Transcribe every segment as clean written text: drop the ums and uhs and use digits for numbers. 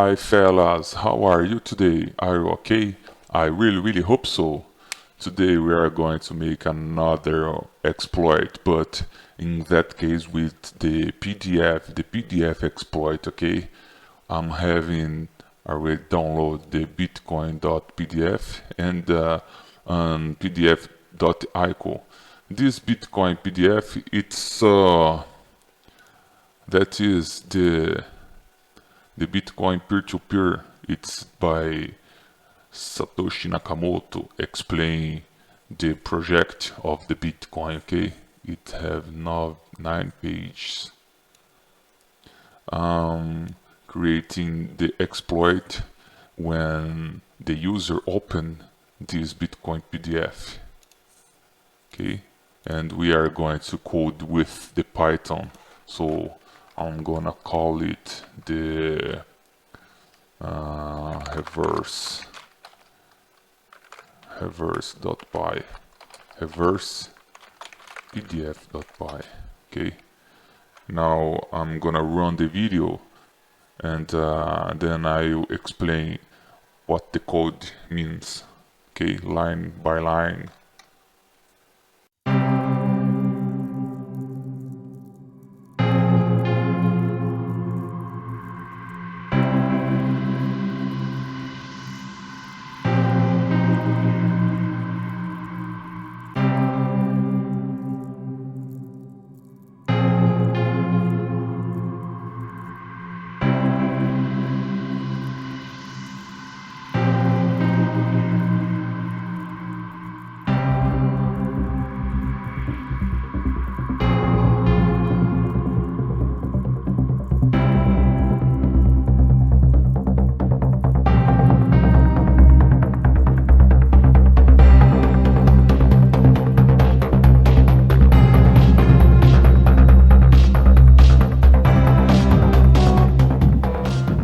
Hi fellas, how are you today? Are you okay? I really hope so. Today we are going to make another exploit, but in that case with the PDF exploit, okay? I'm having already download the bitcoin.pdf and pdf.ico. This Bitcoin PDF, it's that is the Bitcoin peer-to-peer. It's by Satoshi Nakamoto. Explain the project of the Bitcoin. Okay, it have now 9 pages. Creating the exploit when the user open this Bitcoin PDF. Okay, and we are going to code with the Python. So I'm gonna call it the reverse.py, reverse pdf.py. Okay, now I'm gonna run the video and then I'll explain what the code means. Okay, line by line.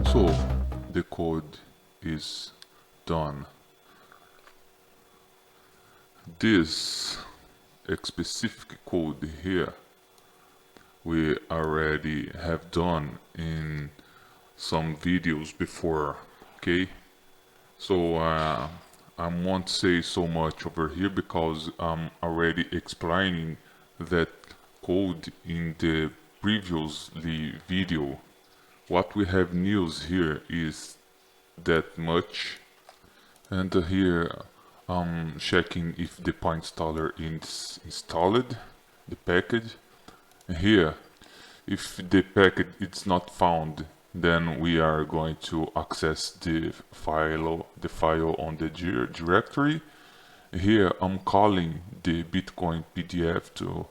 So the code is done. This specific code here we already have done in some videos before. Okay, so I won't say so much over here because I'm already explaining that code in the previously video. What we have news here is that much, and here I'm checking if the point installer is installed, the package. And here, if the package is not found, then we are going to access the file on the directory. Here I'm calling the Bitcoin PDF to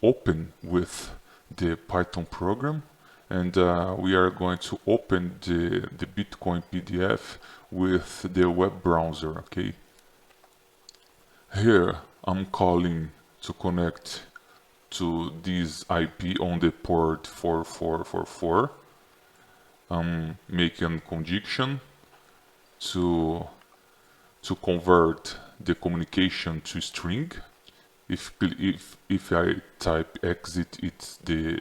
open with the Python program, and we are going to open the Bitcoin PDF with the web browser. Okay, here I'm calling to connect to this IP on the port 4444. I'm making conjunction to convert the communication to string. If I type exit, it's the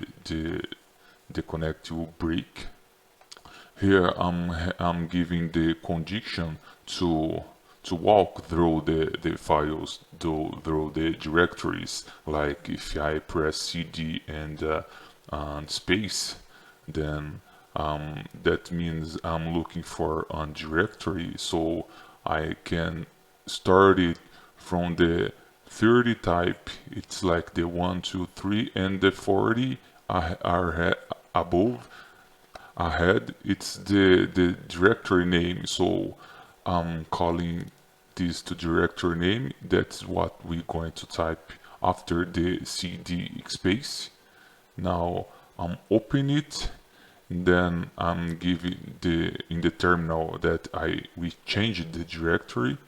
connect will break. Here I'm giving the conjunction to walk through the files, through the directories. Like if I press CD and space, then that means I'm looking for a directory, so I can start it from the 30 type. It's like the 1, 2, 3, and the 40 are above. Ahead, it's the directory name, so I'm calling this to directory name. That's what we're going to type after the CD space. Now I'm opening it, and then I'm giving in the terminal that we changed the directory.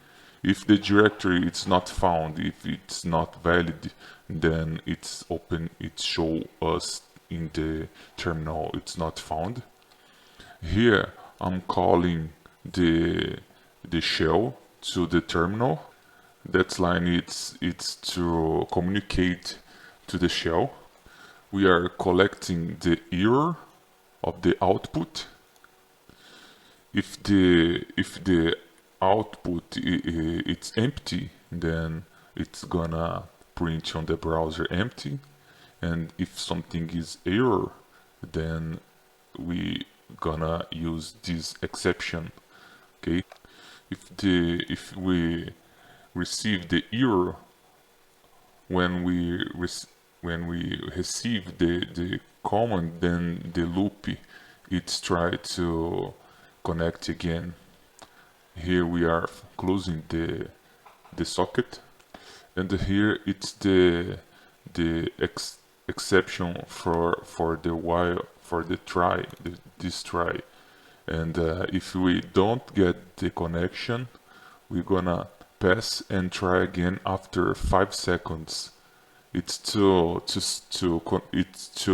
If the directory is not found, if it's not valid, then it's open, it show us in the terminal it's not found. Here I'm calling the shell to the terminal. That line it's to communicate to the shell. We are collecting the error of the output. if the output it's empty, then it's gonna print on the browser empty, and if something is error, then we gonna use this exception. Okay, if we receive the error when we receive the command, then the loop it's try to connect again. Here we are closing the socket, and here it's the exception for the while, for the try, this try. And if we don't get the connection, we're gonna pass and try again after 5 seconds. It's to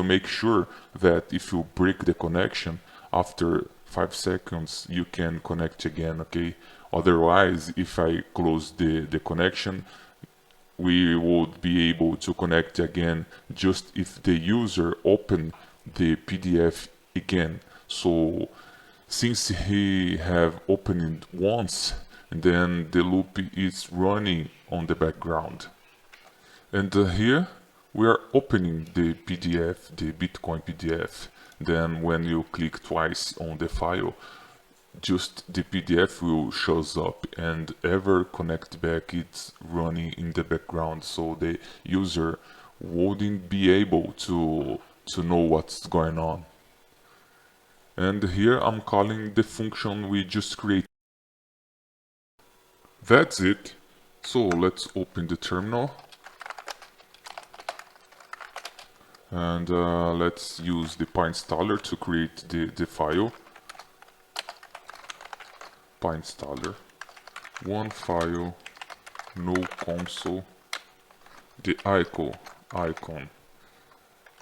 make sure that if you break the connection after 5 seconds, you can connect again. Okay, otherwise, if I close the connection, we would be able to connect again just if the user open the PDF again. So since he have opened it once, then the loop is running on the background. And here we are opening the PDF, the Bitcoin PDF. Then when you click twice on the file, just the PDF will shows up, and ever connect back, it's running in the background, so the user wouldn't be able to know what's going on. And here I'm calling the function we just created. That's it. So let's open the terminal, and let's use the PyInstaller to create the file. PyInstaller, one file, no console, the icon,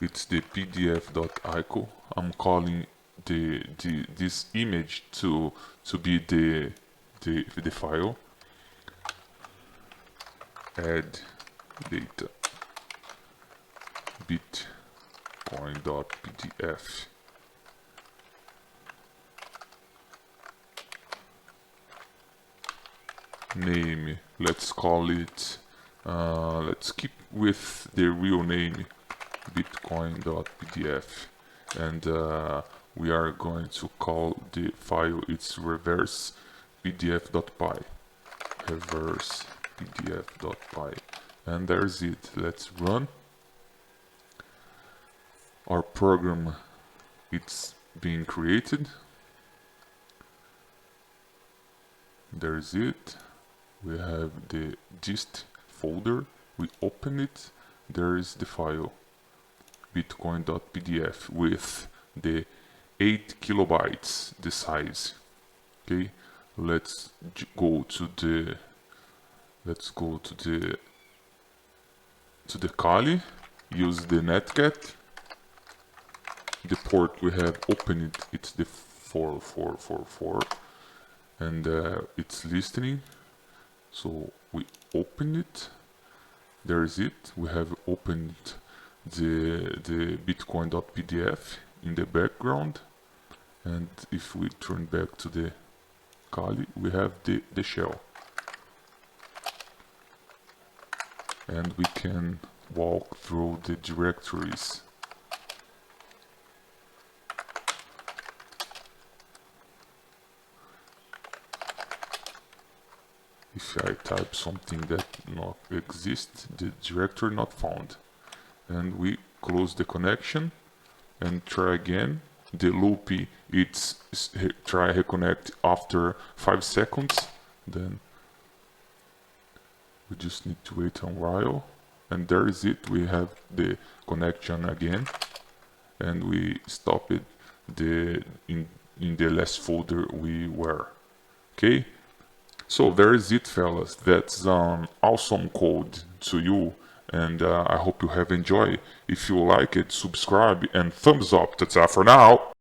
it's the pdf.icon. I'm calling this image to be the file. Add data bitcoin.pdf. Name, let's call it, let's keep with the real name, bitcoin.pdf, and we are going to call the file it's reverse pdf.py, reverse pdf.py, and there's it. Let's run our program. It's being created. There's it. We have the dist folder, we open it, there is the file bitcoin.pdf with the 8 kilobytes, the size. Okay, let's go to the Kali, use the netcat. The port we have opened it's the 4444, and it's listening. So we open it. There is it. We have opened the bitcoin.pdf in the background, and if we turn back to the Kali, we have the shell, and we can walk through the directories. If I type something that not exists, the directory not found, and we close the connection and try again. The loop it's try reconnect after 5 seconds. Then we just need to wait a while, and there is it. We have the connection again, and we stop it in the last folder we were. Okay. So there is it, fellas. That's awesome code to you, and I hope you have enjoyed. If you like it, subscribe and thumbs up. That's all for now.